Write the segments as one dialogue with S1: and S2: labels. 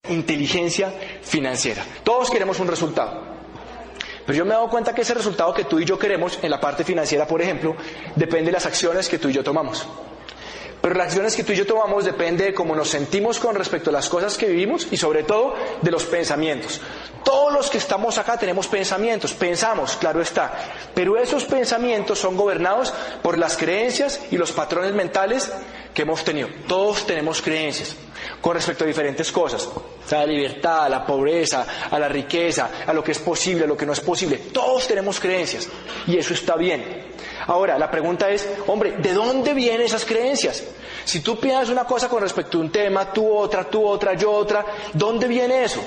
S1: inteligencia financiera. Todos queremos un resultado. Pero yo me he dado cuenta que ese resultado que tú y yo queremos en la parte financiera, por ejemplo, depende de las acciones que tú y yo tomamos. Pero las acciones que tú y yo tomamos depende de cómo nos sentimos con respecto a las cosas que vivimos y sobre todo de los pensamientos. Todos los que estamos acá tenemos pensamientos, pensamos, claro está, pero esos pensamientos son gobernados por las creencias y los patrones mentales que hemos tenido. Todos tenemos creencias con respecto a diferentes cosas, a la libertad, a la pobreza, a la riqueza, a lo que es posible, a lo que no es posible. Todos tenemos creencias y eso está bien. Ahora, la pregunta es, hombre, ¿de dónde vienen esas creencias? Si tú piensas una cosa con respecto a un tema, tú otra, yo otra, ¿dónde viene eso?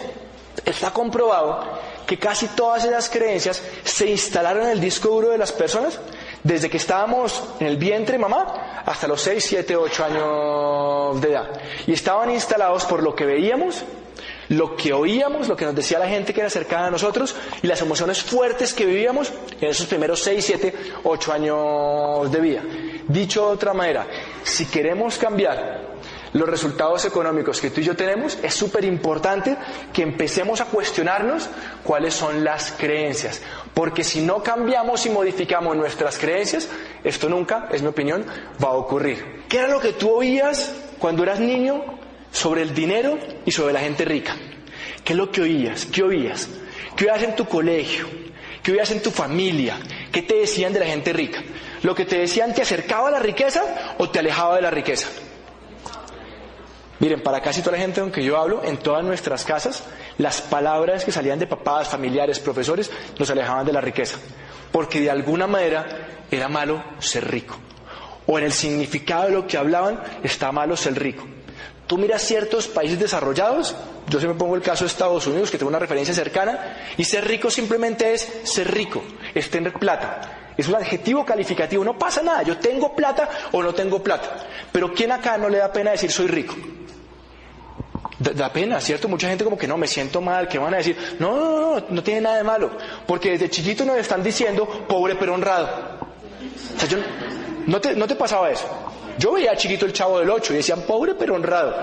S1: Está comprobado que casi todas esas creencias se instalaron en el disco duro de las personas desde que estábamos en el vientre de mamá hasta los 6, 7, 8 años de edad. Y estaban instalados por lo que veíamos, lo que oíamos, lo que nos decía la gente que era cercana a nosotros y las emociones fuertes que vivíamos en esos primeros 6, 7, 8 años de vida. Dicho de otra manera, si queremos cambiar los resultados económicos que tú y yo tenemos, es súper importante que empecemos a cuestionarnos cuáles son las creencias. Porque si no cambiamos y modificamos nuestras creencias, esto nunca, es mi opinión, va a ocurrir. ¿Qué era lo que tú oías cuando eras niño sobre el dinero y sobre la gente rica? ¿Qué es lo que oías? ¿Qué oías? ¿Qué oías en tu colegio? ¿Qué oías en tu familia? ¿Qué te decían de la gente rica? ¿Lo que te decían te acercaba a la riqueza o te alejaba de la riqueza? Miren, para casi toda la gente con que yo hablo, en todas nuestras casas, las palabras que salían de papás, familiares, profesores, nos alejaban de la riqueza. Porque de alguna manera era malo ser rico. O en el significado de lo que hablaban, está malo ser rico. Tú miras ciertos países desarrollados, yo siempre pongo el caso de Estados Unidos, que tengo una referencia cercana, y ser rico simplemente es ser rico, es tener plata. Es un adjetivo calificativo, no pasa nada, yo tengo plata o no tengo plata. Pero ¿quién acá no le da pena decir soy rico? Da pena, ¿cierto? Mucha gente como que no, me siento mal, ¿qué van a decir? No tiene nada de malo, porque desde chiquito nos están diciendo pobre pero honrado. O sea, ¿no te pasaba eso? Yo veía chiquito el Chavo del Ocho y decían pobre pero honrado.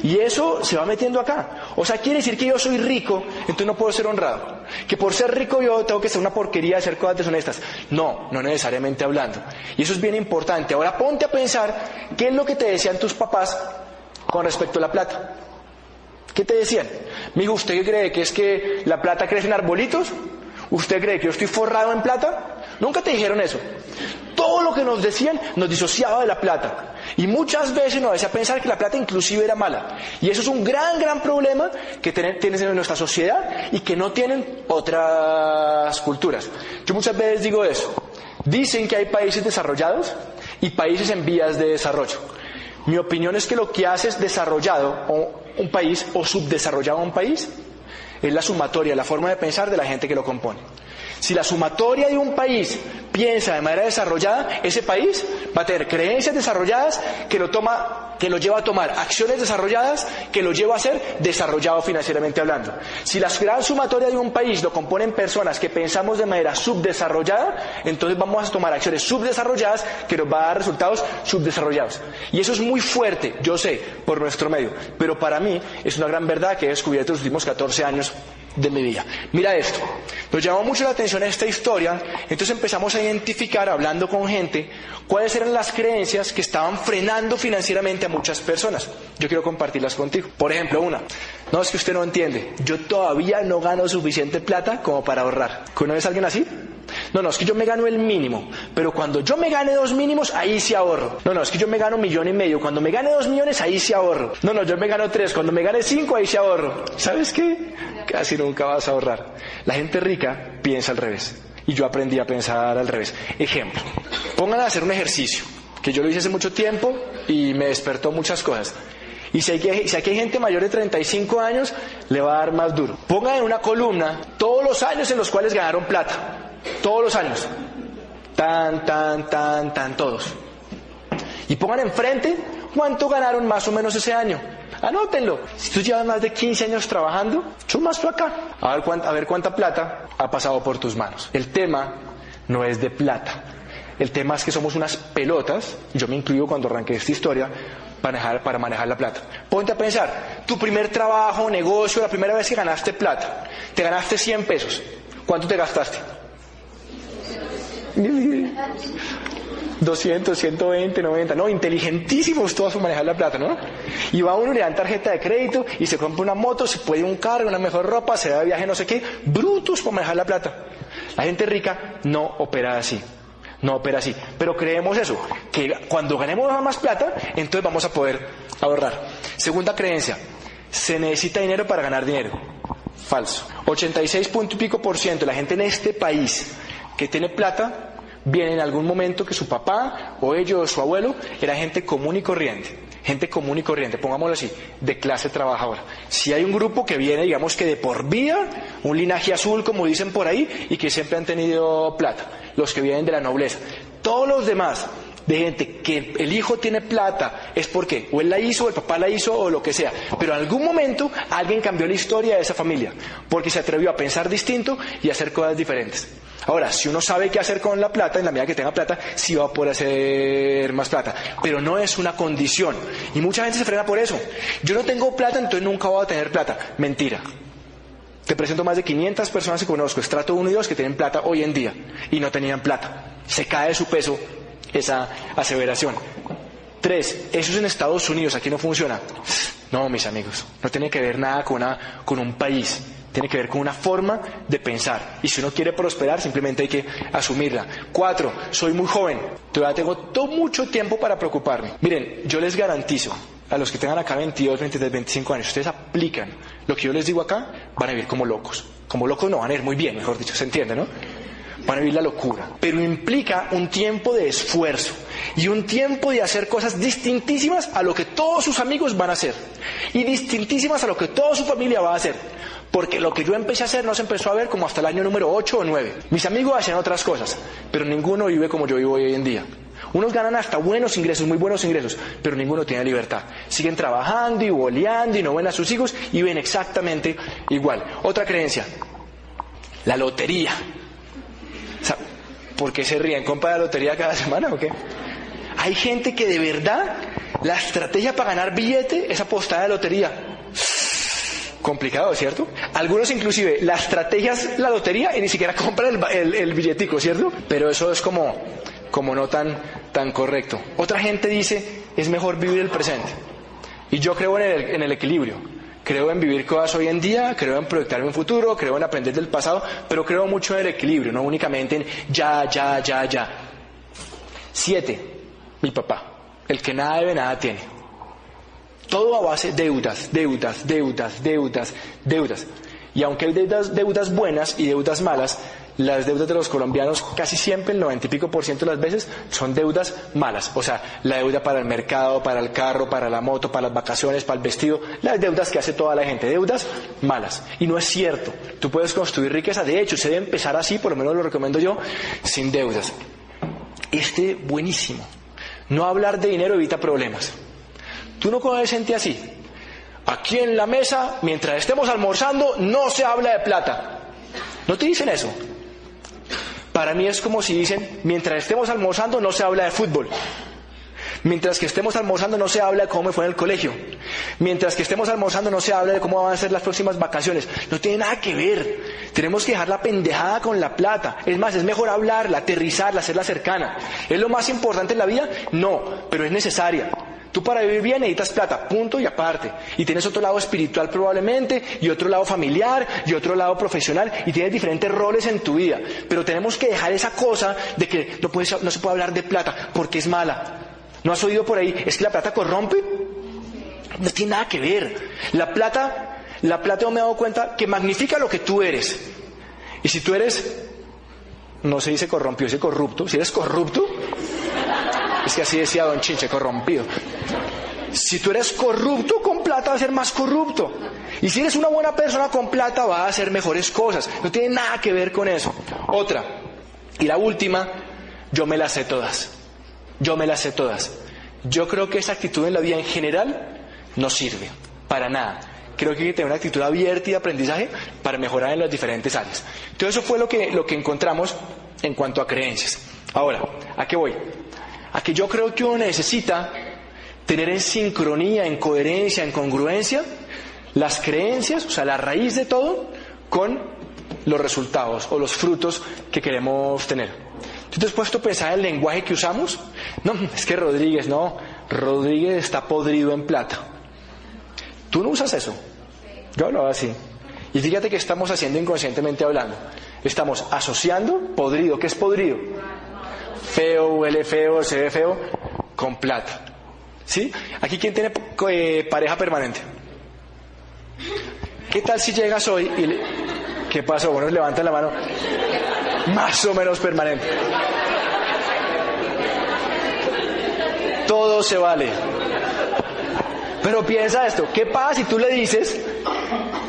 S1: Y eso se va metiendo acá. O sea, quiere decir que yo soy rico, entonces no puedo ser honrado. Que por ser rico yo tengo que ser una porquería de hacer cosas deshonestas. No necesariamente hablando. Y eso es bien importante. Ahora ponte a pensar qué es lo que te decían tus papás con respecto a la plata. ¿Qué te decían? Mijo, ¿usted qué cree? ¿Que es que la plata crece en arbolitos? ¿Usted cree que yo estoy forrado en plata? Nunca te dijeron eso. Todo lo que nos decían nos disociaba de la plata. Y muchas veces nos hacía pensar que la plata inclusive era mala. Y eso es un gran problema que tienes en nuestra sociedad y que no tienen otras culturas. Yo muchas veces digo eso. Dicen que hay países desarrollados y países en vías de desarrollo. Mi opinión es que lo que hace es desarrollado un país o subdesarrollado un país es la sumatoria, la forma de pensar de la gente que lo compone. Si la sumatoria de un país piensa de manera desarrollada, ese país va a tener creencias desarrolladas que lo lleva a tomar acciones desarrolladas que lo lleva a ser desarrollado financieramente hablando. Si la gran sumatoria de un país lo componen personas que pensamos de manera subdesarrollada, entonces vamos a tomar acciones subdesarrolladas que nos va a dar resultados subdesarrollados. Y eso es muy fuerte, yo sé, por nuestro medio, pero para mí es una gran verdad que he descubierto en los últimos 14 años de mi vida. Mira esto, nos llamó mucho la atención esta historia, entonces empezamos a identificar, hablando con gente, cuáles eran las creencias que estaban frenando financieramente a muchas personas. Yo quiero compartirlas contigo. Por ejemplo, una, no, es que usted no entiende, yo todavía no gano suficiente plata como para ahorrar. ¿Conoces a alguien así? No, es que yo me gano el mínimo, pero cuando yo me gane 2 mínimos, ahí sí ahorro. No, es que yo me gano 1,5 millones, cuando me gane 2 millones, ahí sí ahorro. No, yo me gano 3, cuando me gane 5, ahí sí ahorro. ¿Sabes qué? Casi nunca vas a ahorrar. La gente rica piensa al revés, y yo aprendí a pensar al revés. Ejemplo, pongan a hacer un ejercicio, que yo lo hice hace mucho tiempo y me despertó muchas cosas. Y si aquí hay gente mayor de 35 años, le va a dar más duro. Pongan en una columna todos los años en los cuales ganaron plata. Todos los años. Todos. Y pongan enfrente cuánto ganaron más o menos ese año. Anótenlo. Si tú llevas más de 15 años trabajando, más tú acá. A ver cuánta plata ha pasado por tus manos. El tema no es de plata. El tema es que somos unas pelotas, y yo me incluyo cuando arranqué esta historia, para manejar la plata. Ponte a pensar, tu primer trabajo, negocio, la primera vez que ganaste plata, te ganaste 100 pesos. ¿Cuánto te gastaste? 200, 120, 90, no, inteligentísimos todos para manejar la plata, ¿no? Y va uno, le dan tarjeta de crédito y se compra una moto, se puede un carro, una mejor ropa, se va de viaje, no sé qué, brutos para manejar la plata. La gente rica no opera así. No opera así, pero creemos eso, que cuando ganemos más plata, entonces vamos a poder ahorrar. Segunda creencia, se necesita dinero para ganar dinero. Falso. 86 punto y pico % de la gente en este país que tiene plata viene en algún momento que su papá o ellos o su abuelo era gente común y corriente. Gente común y corriente, pongámoslo así, de clase trabajadora. Si hay un grupo que viene, digamos que de por vida, un linaje azul, como dicen por ahí, y que siempre han tenido plata, los que vienen de la nobleza. Todos los demás, de gente que el hijo tiene plata, es porque o él la hizo, o el papá la hizo, o lo que sea. Pero en algún momento alguien cambió la historia de esa familia, porque se atrevió a pensar distinto y a hacer cosas diferentes. Ahora, si uno sabe qué hacer con la plata, en la medida que tenga plata, sí va a poder hacer más plata. Pero no es una condición. Y mucha gente se frena por eso. Yo no tengo plata, entonces nunca voy a tener plata. Mentira. Te presento más de 500 personas que conozco, estrato 1 y 2, que tienen plata hoy en día y no tenían plata. Se cae de su peso esa aseveración. 3, eso es en Estados Unidos, aquí no funciona. No, mis amigos, no tiene que ver nada con un país. Tiene que ver con una forma de pensar. Y si uno quiere prosperar, simplemente hay que asumirla. 4, soy muy joven. Todavía tengo mucho tiempo para preocuparme. Miren, yo les garantizo, a los que tengan acá 22, 23, 25 años, ustedes aplican lo que yo les digo acá, van a vivir como locos. Como locos no, van a ir muy bien, mejor dicho, ¿se entiende, no? Van a vivir la locura. Pero implica un tiempo de esfuerzo y un tiempo de hacer cosas distintísimas a lo que todos sus amigos van a hacer. Y distintísimas a lo que toda su familia va a hacer. Porque lo que yo empecé a hacer no se empezó a ver como hasta el año número 8 o 9. Mis amigos hacían otras cosas, pero ninguno vive como yo vivo hoy en día. Unos ganan hasta buenos ingresos, muy buenos ingresos, pero ninguno tiene libertad. Siguen trabajando y boleando y no ven a sus hijos y ven exactamente igual. Otra creencia, la lotería. O sea, ¿por qué se ríen? ¿Compra la lotería cada semana o qué? Hay gente que de verdad la estrategia para ganar billete es apostar a la lotería. Complicado, ¿cierto? Algunos inclusive, la estrategia es la lotería y ni siquiera compran el billetico, ¿cierto? Pero eso es como no tan correcto. Otra gente dice, es mejor vivir el presente. Y yo creo en el equilibrio. Creo en vivir cosas hoy en día, creo en proyectarme un futuro, creo en aprender del pasado, pero creo mucho en el equilibrio, no únicamente en ya. 7, mi papá, el que nada debe, nada tiene. Todo a base de deudas. Y aunque hay deudas buenas y deudas malas, las deudas de los colombianos casi siempre, el 90 y pico % de las veces, son deudas malas. O sea, la deuda para el mercado, para el carro, para la moto, para las vacaciones, para el vestido, las deudas que hace toda la gente, deudas malas. Y no es cierto, tú puedes construir riqueza, de hecho, se debe empezar así, por lo menos lo recomiendo yo, sin deudas. Buenísimo. No hablar de dinero evita problemas. Tú no conoces gente así. Aquí en la mesa, mientras estemos almorzando, no se habla de plata. ¿No te dicen eso? Para mí es como si dicen, mientras estemos almorzando no se habla de fútbol. Mientras que estemos almorzando no se habla de cómo me fue en el colegio. Mientras que estemos almorzando no se habla de cómo van a ser las próximas vacaciones. No tiene nada que ver. Tenemos que dejar la pendejada con la plata. Es más, es mejor hablarla, aterrizarla, hacerla cercana. ¿Es lo más importante en la vida? No, pero es necesaria. Tú para vivir bien necesitas plata, punto y aparte. Y tienes otro lado espiritual probablemente, y otro lado familiar, y otro lado profesional, y tienes diferentes roles en tu vida. Pero tenemos que dejar esa cosa de que no se puede hablar de plata, porque es mala. ¿No has oído por ahí? ¿Es que la plata corrompe? No tiene nada que ver. La plata yo me he dado cuenta que magnifica lo que tú eres. Y si tú eres, no se dice corrompido, se dice corrupto. Si eres corrupto, es que así decía Don Chinche, corrompido. Si tú eres corrupto con plata, vas a ser más corrupto. Y si eres una buena persona con plata, vas a hacer mejores cosas. No tiene nada que ver con eso. Otra, y la última, yo me las sé todas. Yo creo que esa actitud en la vida en general no sirve para nada. Creo que hay que tener una actitud abierta y de aprendizaje para mejorar en las diferentes áreas. Entonces eso fue lo que encontramos en cuanto a creencias. Ahora, ¿a qué voy? A que yo creo que uno necesita tener en sincronía, en coherencia, en congruencia las creencias, o sea, la raíz de todo, con los resultados o los frutos que queremos tener. ¿Tú te has puesto a pensar en el lenguaje que usamos? No, es que Rodríguez está podrido en plata. Tú no usas eso. Yo lo hago así. Y fíjate que estamos haciendo inconscientemente hablando. Estamos asociando podrido. ¿Qué es podrido? Feo, huele feo, se ve feo, con plata. ¿Sí? Aquí, ¿quién tiene pareja permanente? ¿Qué tal si llegas hoy y ¿qué pasó? Bueno, levantan la mano. Más o menos permanente. Todo se vale. Pero piensa esto, ¿qué pasa si tú le dices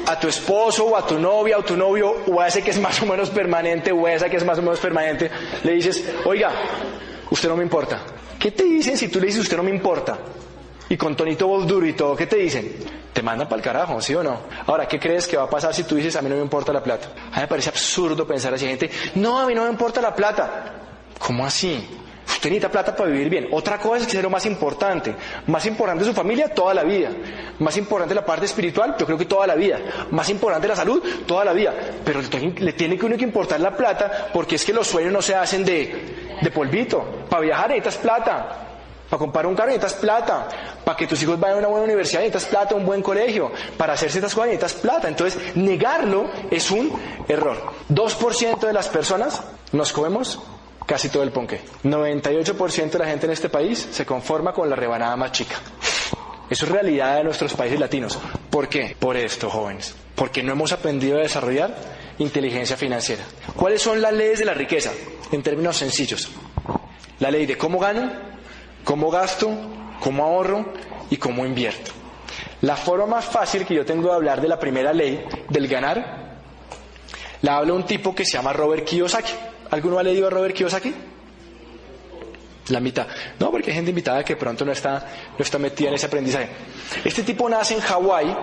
S1: a tu esposo o a tu novia o tu novio o a ese que es más o menos permanente o a esa que es más o menos permanente, le dices, oiga, usted no me importa? ¿Qué te dicen si tú le dices usted no me importa? Y con tonito voz duro y todo, ¿qué te dicen? Te mandan para el carajo, ¿sí o no? Ahora, ¿qué crees que va a pasar si tú dices a mí no me importa la plata? A mí me parece absurdo pensar así, gente, no, a mí no me importa la plata. ¿Cómo así? Usted necesita plata para vivir bien. Otra cosa es que es lo más importante. Más importante su familia, toda la vida. Más importante la parte espiritual, yo creo que toda la vida. Más importante la salud, toda la vida. Pero le tiene que uno que importar la plata, porque es que los sueños no se hacen de polvito. Para viajar necesitas plata. Para comprar un carro necesitas plata. Para que tus hijos vayan a una buena universidad necesitas plata, un buen colegio. Para hacer ciertas cosas necesitas plata. Entonces, negarlo es un error. 2% de las personas nos comemos casi todo el ponqué. 98% de la gente en este país se conforma con la rebanada más chica. Eso es realidad de nuestros países latinos. ¿Por qué? Por esto, jóvenes. Porque no hemos aprendido a desarrollar inteligencia financiera. ¿Cuáles son las leyes de la riqueza? En términos sencillos. La ley de cómo gano, cómo gasto, cómo ahorro y cómo invierto. La forma más fácil que yo tengo de hablar de la primera ley, del ganar, la habla un tipo que se llama Robert Kiyosaki. ¿Alguno ha leído a Robert Kiyosaki? La mitad. No, porque hay gente invitada que pronto no está metida en ese aprendizaje. Este tipo nace en Hawái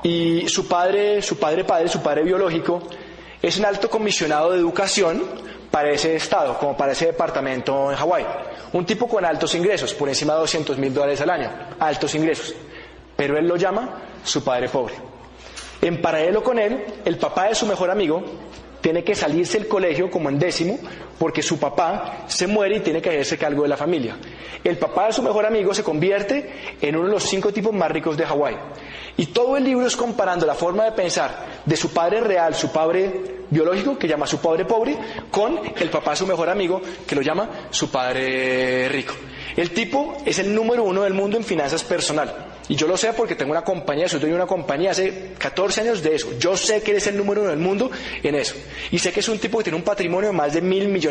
S1: y su padre biológico, es un alto comisionado de educación para ese estado, como para ese departamento en Hawái. Un tipo con altos ingresos, por encima de $200,000 al año. Altos ingresos. Pero él lo llama su padre pobre. En paralelo con él, el papá de su mejor amigo tiene que salirse del colegio como en 10º porque su papá se muere y tiene que hacerse cargo de la familia. El papá de su mejor amigo se convierte en uno de los 5 tipos más ricos de Hawái. Y todo el libro es comparando la forma de pensar de su padre real, su padre biológico, que llama su padre pobre, con el papá de su mejor amigo, que lo llama su padre rico. El tipo es el número 1 del mundo en finanzas personal. Y yo lo sé porque tengo una compañía, soy dueño de una compañía hace 14 años de eso. Yo sé que él es el número 1 del mundo en eso. Y sé que es un tipo que tiene un patrimonio de más de $1.000 millones.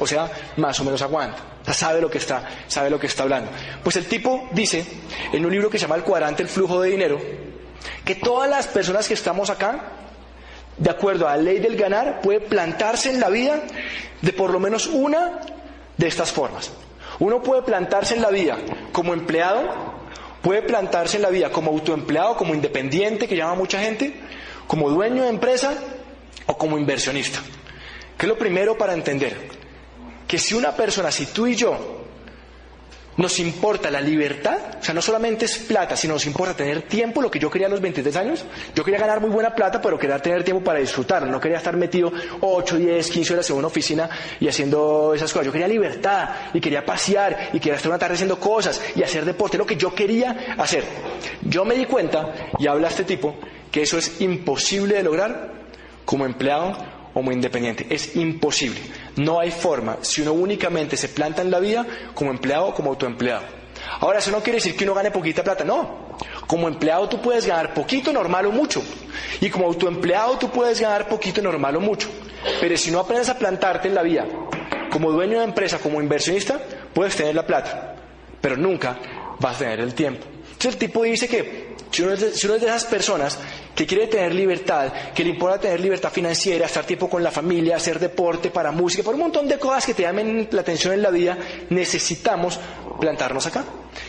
S1: O sea, más o menos aguanta. O sea, sabe lo que está hablando. Pues el tipo dice, en un libro que se llama El cuadrante del flujo de dinero, que todas las personas que estamos acá, de acuerdo a la ley del ganar, puede plantarse en la vida de por lo menos una de estas formas. Uno puede plantarse en la vida como empleado, puede plantarse en la vida como autoempleado, como independiente, que llama mucha gente, como dueño de empresa o como inversionista. ¿Qué es lo primero para entender? Que si una persona, si tú y yo, nos importa la libertad, o sea, no solamente es plata, sino nos importa tener tiempo, lo que yo quería a los 23 años, yo quería ganar muy buena plata, pero quería tener tiempo para disfrutar, no quería estar metido 8, 10, 15 horas en una oficina y haciendo esas cosas. Yo quería libertad y quería pasear y quería estar una tarde haciendo cosas y hacer deporte, lo que yo quería hacer. Yo me di cuenta, y habla este tipo, que eso es imposible de lograr como empleado o como independiente. Es imposible. No hay forma. Si uno únicamente se planta en la vida como empleado o como autoempleado. Ahora, eso no quiere decir que uno gane poquita plata. No. Como empleado tú puedes ganar poquito, normal o mucho. Y como autoempleado tú puedes ganar poquito, normal o mucho. Pero si no aprendes a plantarte en la vida como dueño de empresa, como inversionista, puedes tener la plata, pero nunca vas a tener el tiempo. Entonces el tipo dice que si uno es de esas personas que quiere tener libertad, que le importa tener libertad financiera, estar tiempo con la familia, hacer deporte, para música, por un montón de cosas que te llamen la atención en la vida, necesitamos plantarnos acá.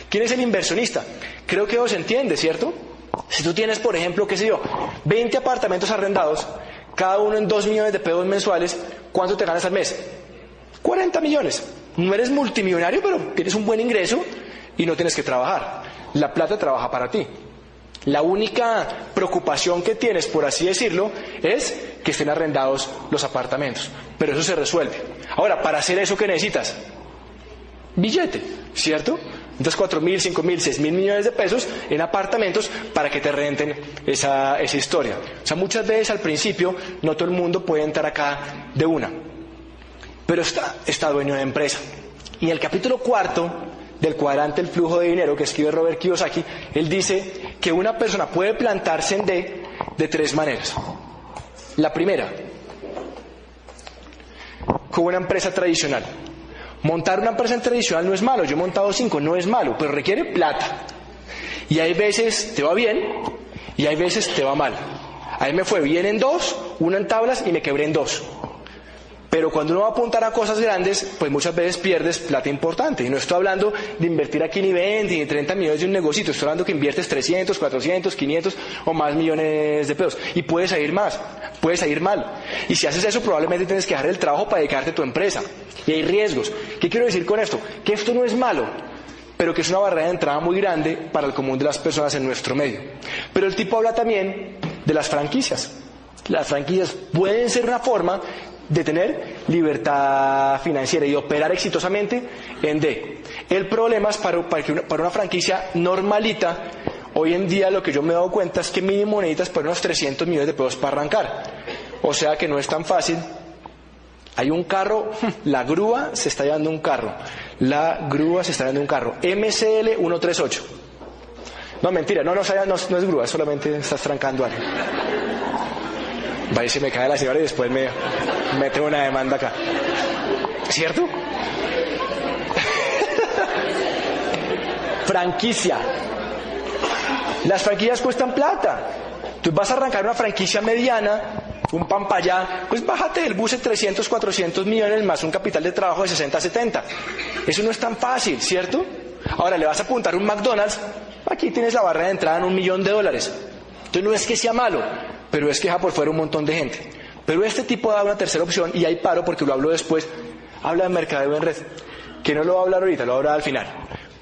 S1: ¿Quién es el inversionista? Creo que os entiende, ¿cierto? Si tú tienes, por ejemplo, qué sé yo, 20 apartamentos arrendados, cada uno en 2 millones de pesos mensuales, ¿cuánto te ganas al mes? 40 millones. No eres multimillonario, pero tienes un buen ingreso y no tienes que trabajar. La plata trabaja para ti. La única preocupación que tienes, por así decirlo, es que estén arrendados los apartamentos. Pero eso se resuelve. Ahora, para hacer eso, ¿qué necesitas? Billete, ¿cierto? Entonces 4.000, 5.000, 6.000 millones de pesos en apartamentos para que te renten esa historia. O sea, muchas veces al principio no todo el mundo puede entrar acá de una. Pero está dueño de empresa. Y en el capítulo 4 del cuadrante del flujo de dinero que escribe Robert Kiyosaki, él dice que una persona puede plantarse en D de 3 maneras. La primera, con una empresa tradicional. Montar una empresa tradicional no es malo, yo he montado 5, no es malo, pero requiere plata. Y hay veces te va bien y hay veces te va mal. A mí me fue bien en 2, 1 en tablas y me quebré en 2. Pero cuando uno va a apuntar a cosas grandes, pues muchas veces pierdes plata importante. Y no estoy hablando de invertir aquí ni 20 ni 30 millones de un negocio, estoy hablando que inviertes 300, 400, 500 o más millones de pesos. Y puedes salir más, puedes salir mal. Y si haces eso, probablemente tienes que dejar el trabajo para dedicarte a tu empresa. Y hay riesgos. ¿Qué quiero decir con esto? Que esto no es malo, pero que es una barrera de entrada muy grande para el común de las personas en nuestro medio. Pero el tipo habla también de las franquicias. Las franquicias pueden ser una forma de tener libertad financiera y de operar exitosamente en D. El problema es para una franquicia normalita, hoy en día lo que yo me he dado cuenta es que mínimo necesitas por unos 300 millones de pesos para arrancar. O sea que no es tan fácil. Hay un carro, la grúa se está llevando un carro. La grúa se está llevando un carro. MCL 138. No, mentira, no es grúa, solamente estás trancando algo. Va y se me cae la señora y después me mete una demanda acá. ¿Cierto? Franquicia. Las franquicias cuestan plata. Tú vas a arrancar una franquicia mediana, un pan para allá, pues bájate del bus de 300, 400 millones más un capital de trabajo de 60, 70. Eso no es tan fácil, ¿cierto? Ahora le vas a apuntar un McDonald's, aquí tienes la barrera de entrada en $1 millón. Entonces no es que sea malo, pero es que deja por fuera un montón de gente. Pero este tipo da una tercera opción, y ahí paro porque lo hablo después. Habla de mercadeo en red, que no lo voy a hablar ahorita, lo voy a hablar al final.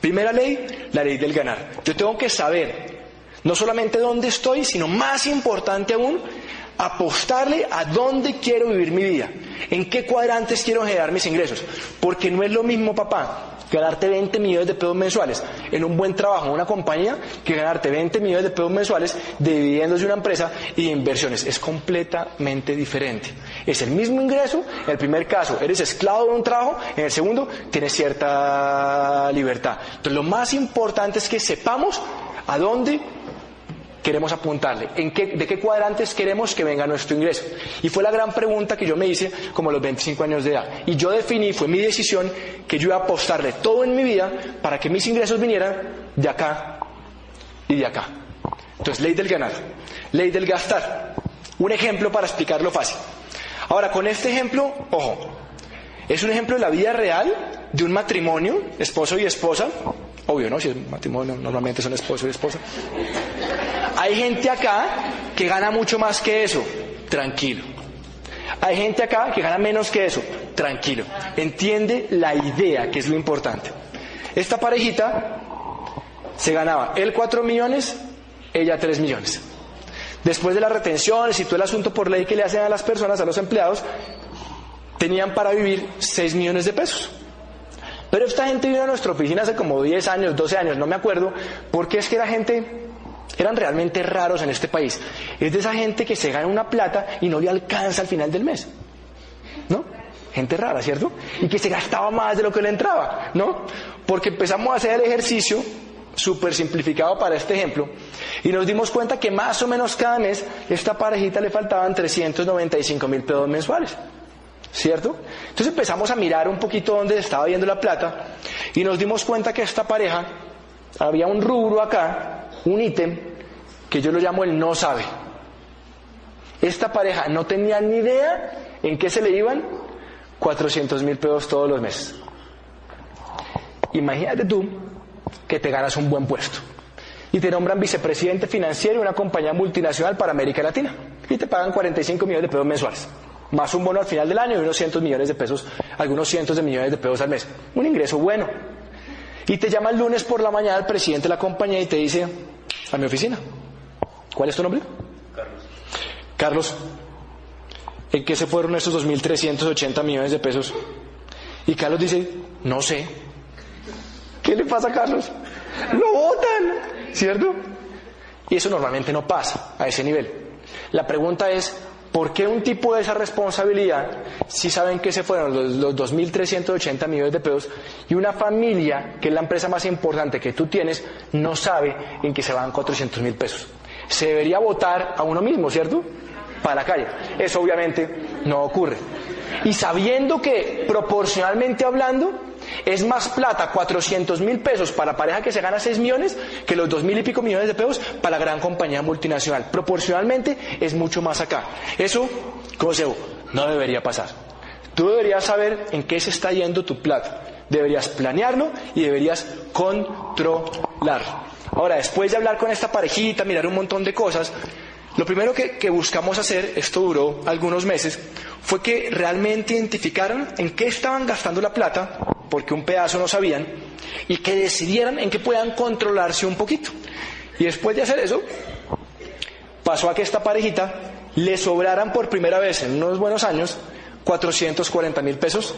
S1: Primera ley, la ley del ganar. Yo tengo que saber no solamente dónde estoy, sino más importante aún, apostarle a dónde quiero vivir mi vida, en qué cuadrantes quiero generar mis ingresos. Porque no es lo mismo, papá, ganarte 20 millones de pesos mensuales en un buen trabajo en una compañía que ganarte 20 millones de pesos mensuales de dividendos de una empresa y de inversiones. Es completamente diferente. Es el mismo ingreso. En el primer caso eres esclavo de un trabajo, en el segundo tienes cierta libertad. Entonces lo más importante es que sepamos a dónde queremos apuntarle, de qué cuadrantes queremos que venga nuestro ingreso. Y fue la gran pregunta que yo me hice como a los 25 años de edad. Y yo definí, fue mi decisión, que yo iba a apostarle todo en mi vida para que mis ingresos vinieran de acá y de acá. Entonces, ley del ganar, ley del gastar. Un ejemplo para explicarlo fácil. Ahora, con este ejemplo, ojo, es un ejemplo de la vida real de un matrimonio, esposo y esposa. Obvio, ¿no? Si es un matrimonio, normalmente son esposo y esposa. Hay gente acá que gana mucho más que eso, tranquilo. Hay gente acá que gana menos que eso, tranquilo. Entiende la idea, que es lo importante. Esta parejita se ganaba él 4 millones, ella 3 millones. Después de las retenciones y todo el asunto por ley que le hacen a las personas, a los empleados, tenían para vivir 6 millones de pesos. Pero esta gente vino a nuestra oficina hace como 10 años, 12 años, no me acuerdo, porque es que eran realmente raros en este país. Es de esa gente que se gana una plata y no le alcanza al final del mes, ¿no? Gente rara, ¿cierto? Y que se gastaba más de lo que le entraba, ¿no? Porque empezamos a hacer el ejercicio, súper simplificado para este ejemplo, y nos dimos cuenta que más o menos cada mes esta parejita le faltaban 395,000 pesos mensuales, ¿cierto? Entonces empezamos a mirar un poquito dónde estaba yendo la plata y nos dimos cuenta que esta pareja, había un rubro acá, un ítem, que yo lo llamo el no sabe. Esta pareja no tenía ni idea en qué se le iban 400,000 pesos todos los meses. Imagínate tú que te ganas un buen puesto y te nombran vicepresidente financiero de una compañía multinacional para América Latina y te pagan 45 millones de pesos mensuales, más un bono al final del año y unos cientos millones de pesos, algunos cientos de millones de pesos al mes. Un ingreso bueno. Y te llama el lunes por la mañana el presidente de la compañía y te dice, a mi oficina. ¿Cuál es tu nombre? Carlos, ¿en qué se fueron esos 2.380 millones de pesos? Y Carlos dice, no sé. ¿Qué le pasa a Carlos? Lo botan, ¿cierto? Y eso normalmente no pasa a ese nivel. La pregunta es, ¿por qué un tipo de esa responsabilidad si saben que se fueron los 2.380 millones de pesos y una familia, que es la empresa más importante que tú tienes, no sabe en que se van 400.000 pesos? Se debería votar a uno mismo, ¿cierto? Para la calle. Eso obviamente no ocurre. Y sabiendo que proporcionalmente hablando es más plata 400.000 pesos para la pareja que se gana 6 millones que los 2.000 y pico millones de pesos para la gran compañía multinacional. Proporcionalmente es mucho más acá. Eso, consejo, no debería pasar. Tú deberías saber en qué se está yendo tu plata. Deberías planearlo y deberías controlarlo. Ahora, después de hablar con esta parejita, mirar un montón de cosas, lo primero que buscamos hacer, esto duró algunos meses, fue que realmente identificaran en qué estaban gastando la plata, porque un pedazo no sabían, y que decidieran en qué puedan controlarse un poquito. Y después de hacer eso, pasó a que esta parejita le sobraran por primera vez en unos buenos años 440.000 pesos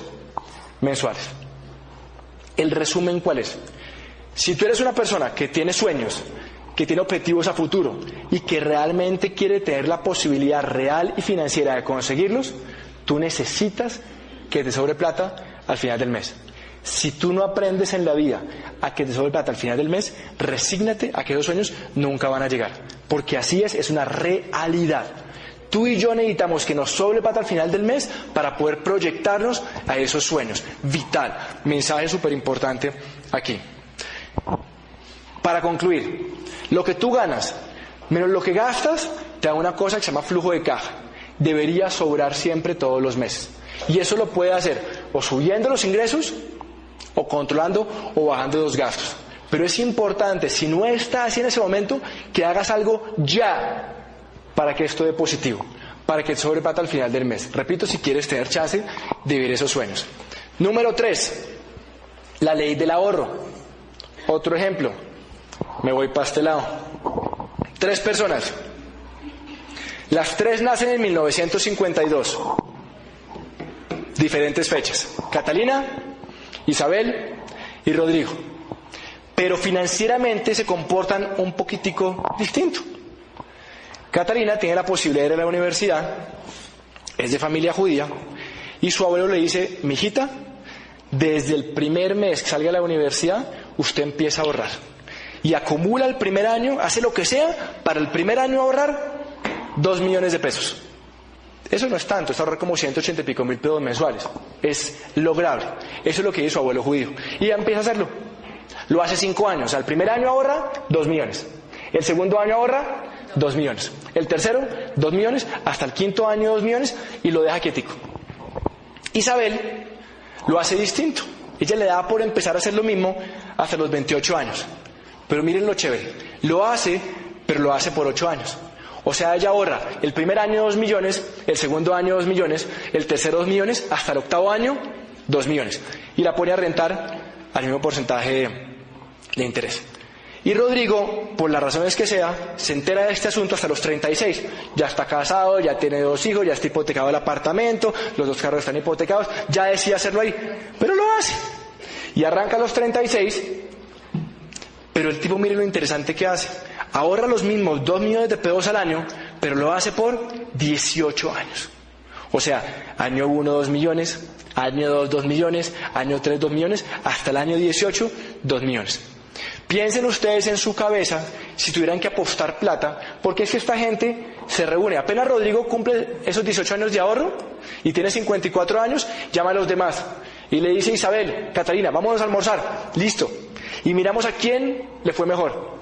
S1: mensuales. ¿El resumen cuál es? Si tú eres una persona que tiene sueños, que tiene objetivos a futuro y que realmente quiere tener la posibilidad real y financiera de conseguirlos, tú necesitas que te sobre plata al final del mes. Si tú no aprendes en la vida a que te sobre plata al final del mes, resígnate a que esos sueños nunca van a llegar, porque así es una realidad. Tú y yo necesitamos que nos sobre plata al final del mes para poder proyectarnos a esos sueños. Vital, mensaje súper importante aquí. Para concluir, lo que tú ganas menos lo que gastas te da una cosa que se llama flujo de caja. Debería sobrar siempre todos los meses. Y eso lo puede hacer o subiendo los ingresos, o controlando o bajando los gastos. Pero es importante, si no está así en ese momento, que hagas algo ya para que esto dé positivo, para que te sobre plata al final del mes. Repito, si quieres tener chance de vivir esos sueños. Número 3, la ley del ahorro. Otro ejemplo, me voy para este lado. 3 personas. Las 3 nacen en 1952. Diferentes fechas. Catalina, Isabel y Rodrigo. Pero financieramente se comportan un poquitico distinto. Catalina tiene la posibilidad de ir a la universidad, es de familia judía, y su abuelo le dice, mijita, desde el primer mes que salga a la universidad, usted empieza a ahorrar. Y acumula el primer año, hace lo que sea, para el primer año ahorrar 2 millones de pesos. Eso no es tanto, es ahorrar como 180 y pico mil pesos mensuales. Es lograble. Eso es lo que hizo su abuelo judío. Y ya empieza a hacerlo. Lo hace 5 años. O sea, el primer año ahorra 2 millones. El segundo año ahorra 2 millones. El tercero, 2 millones. Hasta el quinto año, 2 millones. Y lo deja quietico. Isabel lo hace distinto. Ella le da por empezar a hacer lo mismo hasta los 28 años. Pero miren lo chévere. Lo hace, pero lo hace por 8 años. O sea, ella ahorra el primer año 2 millones, el segundo año 2 millones, el tercero 2 millones, hasta el octavo año 2 millones. Y la pone a rentar al mismo porcentaje de interés. Y Rodrigo, por las razones que sea, se entera de este asunto hasta los 36. Ya está casado, ya tiene 2 hijos, ya está hipotecado el apartamento, los 2 carros están hipotecados, ya decide hacerlo ahí. Pero lo hace. Y arranca a los 36, pero el tipo, mire lo interesante que hace. Ahorra los mismos 2 millones de pesos al año, pero lo hace por 18 años. O sea, año 1, 2 millones, año 2, 2 millones, año 3, 2 millones, hasta el año 18, 2 millones. Piensen ustedes en su cabeza si tuvieran que apostar plata, porque es que esta gente se reúne. Apenas Rodrigo cumple esos 18 años de ahorro y tiene 54 años, llama a los demás y le dice, Isabel, Catalina, vámonos a almorzar. Listo. Y miramos a quién le fue mejor.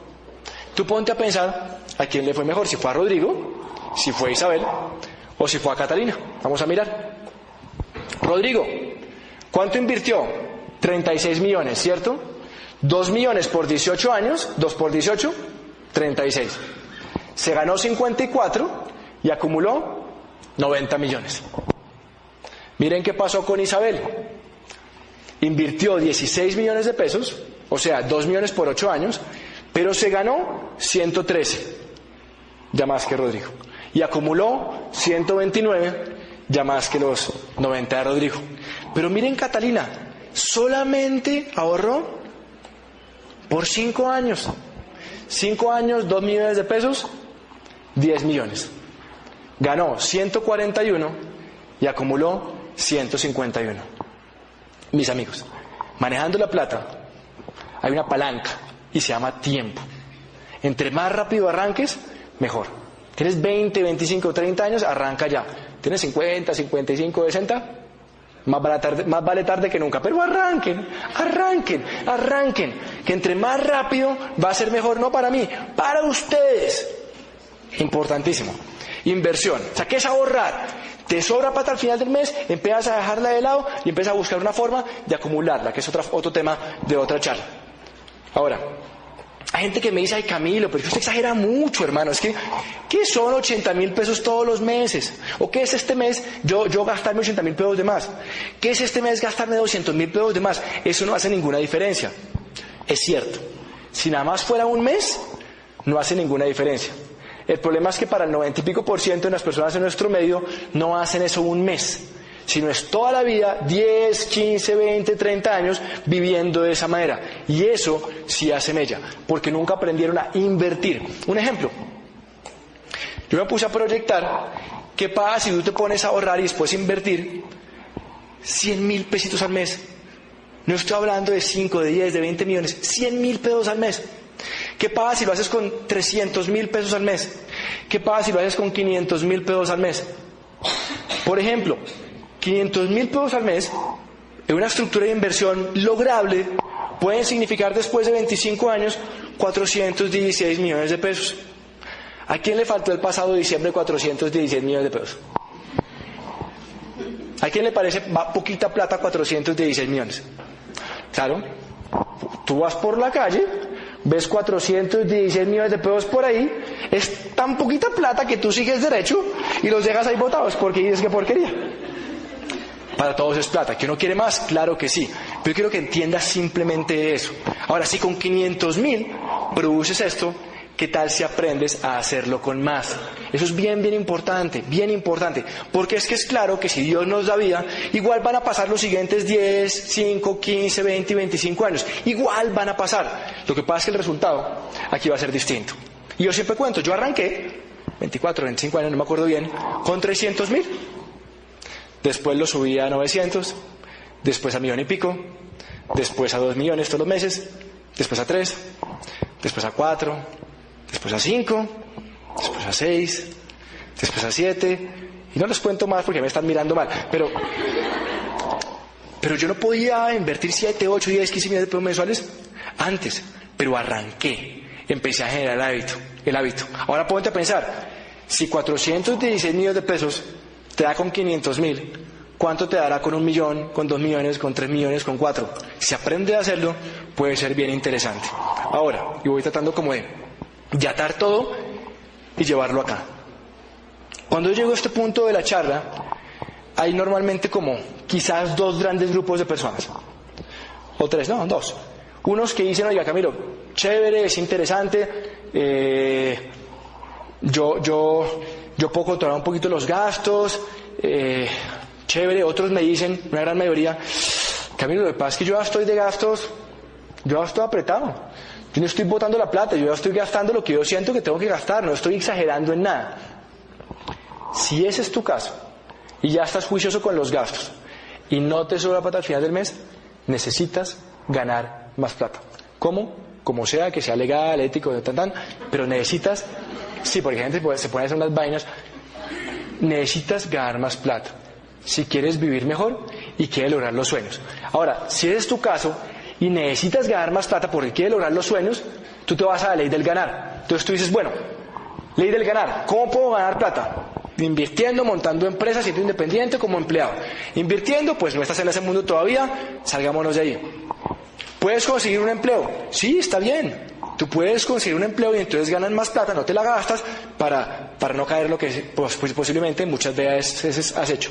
S1: Tú ponte a pensar a quién le fue mejor, si fue a Rodrigo, si fue a Isabel o si fue a Catalina. Vamos a mirar. Rodrigo, ¿cuánto invirtió? 36 millones, ¿cierto? 2 millones por 18 años, 2 por 18, 36. Se ganó 54 y acumuló 90 millones. Miren qué pasó con Isabel. Invirtió 16 millones de pesos o sea, 2 millones por 8 años, pero se ganó 113, ya más que Rodrigo. Y acumuló 129, ya más que los 90 de Rodrigo. Pero miren, Catalina, solamente ahorró por 5 años. 5 años, 2 millones de pesos, 10 millones. Ganó 141 y acumuló 151. Mis amigos, manejando la plata hay una palanca y se llama tiempo. Entre más rápido arranques, mejor. Tienes 20, 25, 30 años, arranca ya. Tienes 50, 55, 60, más vale tarde que nunca. Pero arranquen, que entre más rápido va a ser mejor, no para mí, para ustedes. Importantísimo. Inversión. O sea, ¿qué es ahorrar? Te sobra plata al final del mes, empiezas a dejarla de lado y empiezas a buscar una forma de acumularla, que es otro tema de otra charla. Ahora, hay gente que me dice, ay Camilo, pero usted exagera mucho, hermano, es que, ¿qué son 80.000 pesos todos los meses? ¿O qué es este mes yo gastarme 80.000 pesos de más? ¿Qué es este mes gastarme 200.000 pesos de más? Eso no hace ninguna diferencia. Es cierto, si nada más fuera un mes, no hace ninguna diferencia. El problema es que para el 90 y pico % de las personas en nuestro medio no hacen eso un mes, sino es toda la vida, 10, 15, 20, 30 años viviendo de esa manera. Y eso sí hace mella, porque nunca aprendieron a invertir. Un ejemplo, yo me puse a proyectar qué pasa si tú te pones a ahorrar y después invertir 100.000 pesitos al mes. No estoy hablando de 5, de 10, de 20 millones, 100.000 pesos al mes. ¿Qué pasa si lo haces con 300.000 pesos al mes? ¿Qué pasa si lo haces con 500.000 pesos al mes? Por ejemplo, 500.000 pesos al mes en una estructura de inversión lograble pueden significar después de 25 años 416 millones de pesos. ¿A quién le faltó el pasado diciembre 416 millones de pesos? ¿A quién le parece poquita plata 416 millones? Claro, tú vas por la calle, ves 416 millones de pesos por ahí, es tan poquita plata que tú sigues derecho y los dejas ahí botados porque dices que porquería. Para todos es plata. ¿Que uno quiere más? Claro que sí. Pero yo quiero que entiendas simplemente eso. Ahora, si con 500.000 produces esto, ¿qué tal si aprendes a hacerlo con más? Eso es bien importante, porque es que es claro que si Dios nos da vida, igual van a pasar los siguientes 10, 5, 15, 20 y 25 años. Igual van a pasar. Lo que pasa es que el resultado aquí va a ser distinto. Y yo siempre cuento, yo arranqué, 24, 25 años, no me acuerdo bien, con 300.000. Después lo subí a 900, después a 1.000.000 y pico, después a 2 millones todos los meses, después a 3, después a 4, después a 5, después a 6, después a 7, y no les cuento más porque me están mirando mal, pero yo no podía invertir 7, 8, 10, 15 millones de pesos mensuales antes, pero arranqué, empecé a generar el hábito. Ahora ponte a pensar, si 416 millones de pesos te da con 500.000, ¿cuánto te dará con 1 millón, con 2 millones, con 3 millones, con 4? Si aprende a hacerlo, puede ser bien interesante. Ahora, yo voy tratando como de atar todo y llevarlo acá. Cuando yo llego a este punto de la charla, hay normalmente como quizás 2 grandes grupos de personas. O 3, no, 2. Unos que dicen, oiga Camilo, chévere, es interesante, yo puedo controlar un poquito los gastos, chévere. Otros me dicen, una gran mayoría, Camilo, lo que pasa es que yo ya estoy de gastos, yo ya estoy apretado, yo no estoy botando la plata, yo ya estoy gastando lo que yo siento que tengo que gastar, no estoy exagerando en nada. Si ese es tu caso, y ya estás juicioso con los gastos, y no te sobra plata al final del mes, necesitas ganar más plata. ¿Cómo? Como sea, que sea legal, ético, pero necesitas, sí, porque la gente se pone a hacer unas vainas, necesitas ganar más plata si quieres vivir mejor y quieres lograr los sueños. Ahora, si ese es tu caso y necesitas ganar más plata porque quieres lograr los sueños, tú te vas a la ley del ganar. Entonces tú dices, bueno, ley del ganar, ¿cómo puedo ganar plata? Invirtiendo, montando empresas, siendo independiente como empleado. Invirtiendo, pues no estás en ese mundo todavía, salgámonos de ahí. ¿Puedes conseguir un empleo? Sí, está bien. Tú puedes conseguir un empleo y entonces ganas más plata, no te la gastas para no caer lo que pues posiblemente muchas veces has hecho.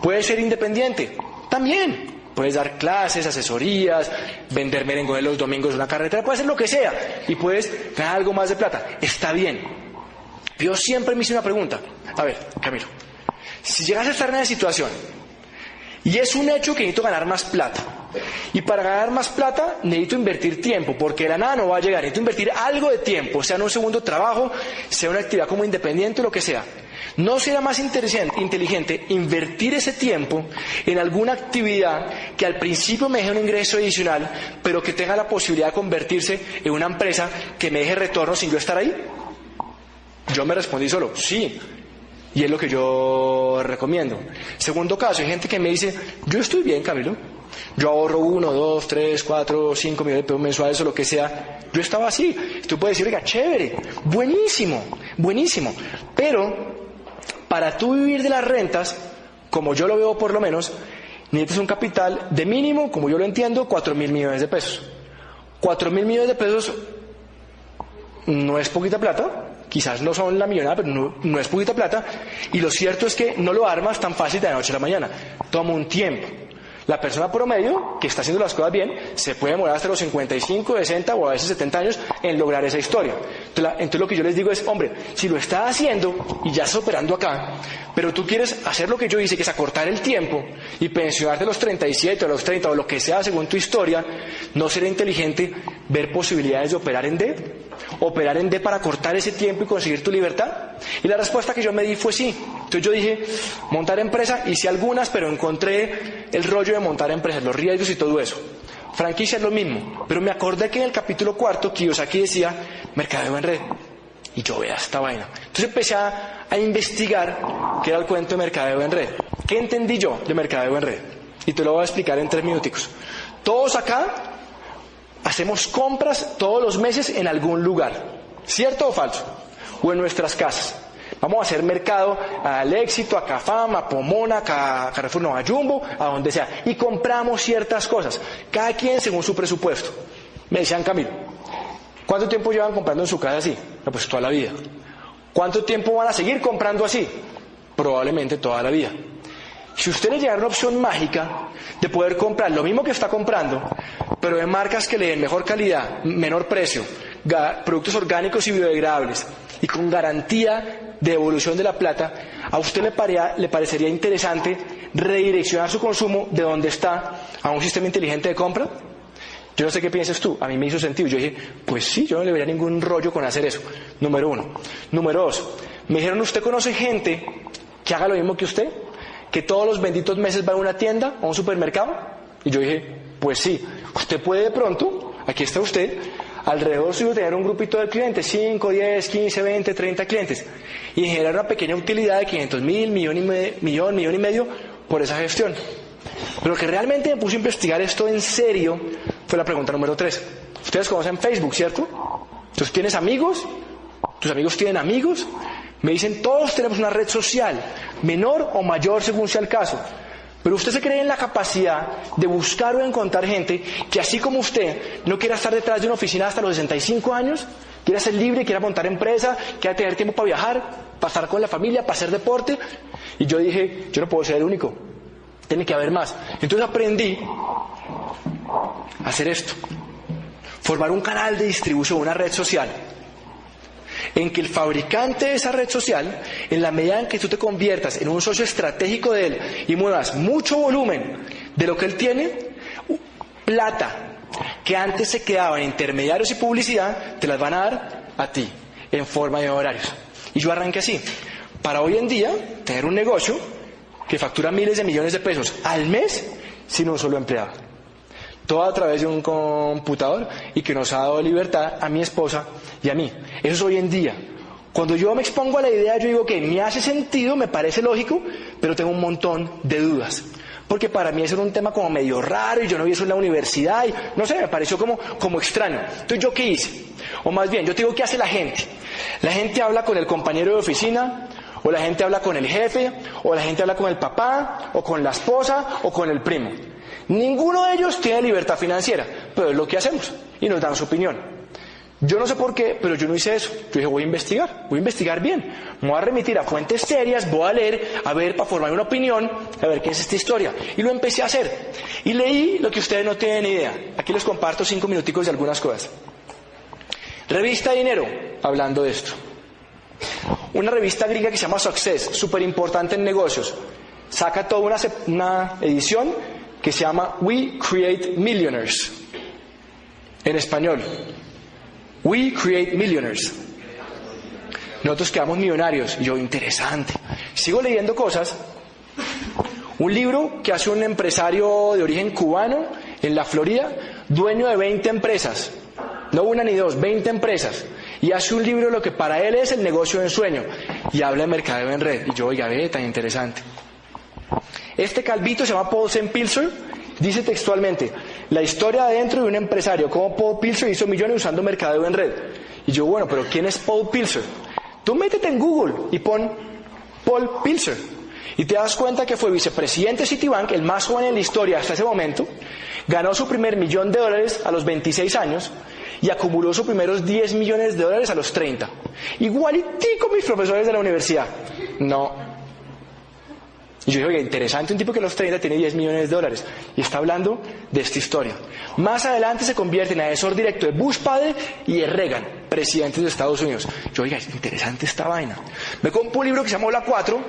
S1: ¿Puedes ser independiente? También. Puedes dar clases, asesorías, vender merengue los domingos en una carretera, puedes hacer lo que sea y puedes ganar algo más de plata. Está bien. Yo siempre me hice una pregunta. A ver, Camilo, si llegas a estar en esa situación y es un hecho que necesito ganar más plata, y para ganar más plata necesito invertir tiempo, porque de la nada no va a llegar, necesito invertir algo de tiempo, sea en un segundo trabajo, sea una actividad como independiente o lo que sea. ¿No será más inteligente invertir ese tiempo en alguna actividad que al principio me deje un ingreso adicional, pero que tenga la posibilidad de convertirse en una empresa que me deje retorno sin yo estar ahí? Yo me respondí solo, sí. Y es lo que yo recomiendo. Segundo caso, hay gente que me dice, yo estoy bien, Camilo. Yo ahorro 1, 2, 3, 4, 5 millones de pesos mensuales o lo que sea. Yo estaba así. Tú puedes decir, oiga, chévere, buenísimo, buenísimo. Pero para tú vivir de las rentas, como yo lo veo por lo menos, necesitas un capital de mínimo, como yo lo entiendo, 4.000 millones de pesos. 4.000 millones de pesos no es poquita plata. Quizás no son la millonada, pero no es poquita plata. Y lo cierto es que no lo armas tan fácil de la noche a la mañana. Toma un tiempo. La persona promedio, que está haciendo las cosas bien, se puede demorar hasta los 55, 60 o a veces 70 años en lograr esa historia. Entonces lo que yo les digo es, hombre, si lo estás haciendo y ya estás operando acá, pero tú quieres hacer lo que yo hice, que es acortar el tiempo y pensionarte a los 37 o a los 30 o lo que sea según tu historia, ¿no sería inteligente ver posibilidades de operar en D? ¿Operar en D para cortar ese tiempo y conseguir tu libertad? Y la respuesta que yo me di fue sí. Entonces yo dije, montar empresa, hice algunas, pero encontré el rollo de montar empresas, los riesgos y todo eso. Franquicia es lo mismo, pero me acordé que en el capítulo 4 Kiyosaki decía mercadeo en red. Y yo vea esta vaina. Entonces empecé a investigar qué era el cuento de mercadeo en red. ¿Qué entendí yo de mercadeo en red? Y te lo voy a explicar en 3 minuticos. Todos acá hacemos compras todos los meses en algún lugar, ¿cierto o falso? O en nuestras casas. Vamos a hacer mercado al Éxito, a Cafam, a Pomona, a Carrefour, no, a Jumbo, a donde sea. Y compramos ciertas cosas, cada quien según su presupuesto. Me decían, Camilo, ¿cuánto tiempo llevan comprando en su casa así? No, pues toda la vida. ¿Cuánto tiempo van a seguir comprando así? Probablemente toda la vida. Si usted le llegara una opción mágica de poder comprar lo mismo que está comprando, pero de marcas que le den mejor calidad, menor precio, productos orgánicos y biodegradables, y con garantía de devolución de la plata, ¿a usted le parecería interesante redireccionar su consumo de donde está a un sistema inteligente de compra? Yo no sé qué piensas tú, a mí me hizo sentido. Yo dije, pues sí, yo no le vería ningún rollo con hacer eso. Número 1. Número 2, me dijeron, ¿usted conoce gente que haga lo mismo que usted? ¿Que todos los benditos meses va a una tienda o a un supermercado? Y yo dije, pues sí, usted puede de pronto, aquí está usted, alrededor suyo tener un grupito de clientes, 5, 10, 15, 20, 30 clientes, y generar una pequeña utilidad de 500.000, millón y medio por esa gestión. Pero lo que realmente me puse a investigar esto en serio fue la pregunta número 3. Ustedes conocen Facebook, ¿cierto? Entonces, ¿tienes amigos? ¿Tus amigos tienen amigos? Me dicen, todos tenemos una red social, menor o mayor según sea el caso. Pero usted se cree en la capacidad de buscar o encontrar gente que así como usted no quiera estar detrás de una oficina hasta los 65 años, quiera ser libre, quiera montar empresa, quiera tener tiempo para viajar, para estar con la familia, para hacer deporte. Y yo dije, yo no puedo ser el único, tiene que haber más. Entonces aprendí a hacer esto, formar un canal de distribución, una red social, en que el fabricante de esa red social, en la medida en que tú te conviertas en un socio estratégico de él y muevas mucho volumen de lo que él tiene, plata que antes se quedaba en intermediarios y publicidad, te las van a dar a ti en forma de horarios. Y yo arranqué así, para hoy en día tener un negocio que factura miles de millones de pesos al mes sin un solo empleado, todo a través de un computador, y que nos ha dado libertad a mi esposa y a mí. Eso es hoy en día. Cuando yo me expongo a la idea, yo digo que me hace sentido, me parece lógico, pero tengo un montón de dudas. Porque para mí eso era un tema como medio raro, y yo no vi eso en la universidad, y no sé, me pareció como extraño. Entonces, ¿yo qué hice? O más bien, yo te digo, ¿qué hace la gente? La gente habla con el compañero de oficina, o la gente habla con el jefe, o la gente habla con el papá, o con la esposa, o con el primo. Ninguno de ellos tiene libertad financiera, pero es lo que hacemos, y nos dan su opinión. Yo no sé por qué, pero yo no hice eso. Yo dije, voy a investigar bien. Me voy a remitir a fuentes serias, voy a leer, a ver, para formar una opinión, a ver qué es esta historia. Y lo empecé a hacer. Y leí lo que ustedes no tienen ni idea. Aquí les comparto 5 minuticos de algunas cosas. Revista Dinero, hablando de esto. Una revista griega que se llama Success, súper importante en negocios. Saca toda una edición que se llama We Create Millionaires. En español. We Create Millionaires. Nosotros quedamos millonarios. Y yo, interesante. Sigo leyendo cosas. Un libro que hace un empresario de origen cubano en la Florida, dueño de 20 empresas. No una ni dos, 20 empresas. Y hace un libro de lo que para él es el negocio de ensueño. Y habla de mercadeo en red. Y yo, oiga, ve, tan interesante. Este calvito se llama Paul Pilzer. Dice textualmente, la historia adentro de un empresario, como Paul Pilzer hizo millones usando mercadeo en red. Y yo, bueno, pero ¿quién es Paul Pilzer? Tú métete en Google y pon Paul Pilzer. Y te das cuenta que fue vicepresidente de Citibank, el más joven en la historia hasta ese momento, ganó su primer $1.000.000 a los 26 años y acumuló sus primeros $10 millones a los 30. Igualitico mis profesores de la universidad. No. Y yo dije, oye, interesante, un tipo que a los 30 tiene $10 millones y está hablando de esta historia. Más adelante se convierte en asesor directo de Bush padre y de Reagan, presidentes de Estados Unidos. Yo, oiga, es interesante esta vaina. Me compro un libro que se llama La 4,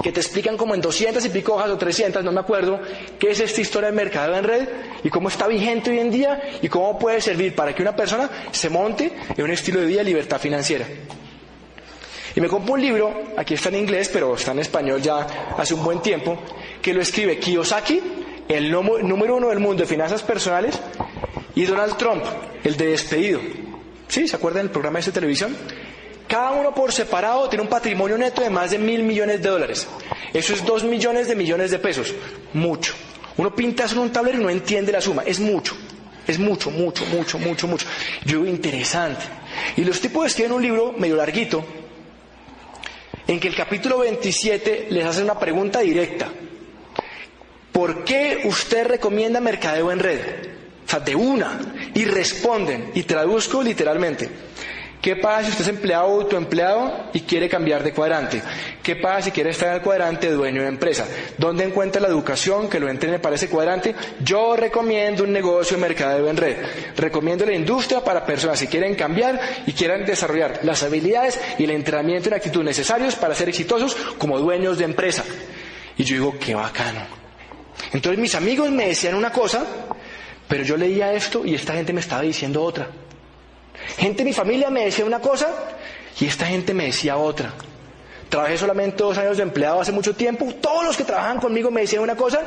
S1: que te explican como en 200 y pico hojas o 300, no me acuerdo, qué es esta historia del mercado en red y cómo está vigente hoy en día y cómo puede servir para que una persona se monte en un estilo de vida de libertad financiera. Y me compro un libro, aquí está en inglés, pero está en español ya hace un buen tiempo, que lo escribe Kiyosaki, el número 1 del mundo de finanzas personales, y Donald Trump, el de Despedido. ¿Sí? ¿Se acuerdan del programa de televisión? Cada uno por separado tiene un patrimonio neto de más de $1.000 millones. Eso es 2 millones de pesos. Mucho. Uno pinta eso en un tablero y no entiende la suma. Es mucho. Es mucho. Yo digo, interesante. Y los tipos escriben un libro medio larguito, en que el capítulo 27 les hace una pregunta directa. ¿Por qué usted recomienda mercadeo en red? O sea, de una. Y responden, y traduzco literalmente. ¿Qué pasa si usted es empleado o autoempleado y quiere cambiar de cuadrante? ¿Qué pasa si quiere estar en el cuadrante de dueño de empresa? ¿Dónde encuentra la educación que lo entrene para ese cuadrante? Yo recomiendo un negocio de mercadeo en red. Recomiendo la industria para personas que quieren cambiar y quieran desarrollar las habilidades y el entrenamiento en actitud necesarios para ser exitosos como dueños de empresa. Y yo digo, qué bacano. Entonces mis amigos me decían una cosa, pero yo leía esto y esta gente me estaba diciendo otra. Gente de mi familia me decía una cosa y esta gente me decía otra. Trabajé solamente 2 años de empleado hace mucho tiempo. Todos los que trabajaban conmigo me decían una cosa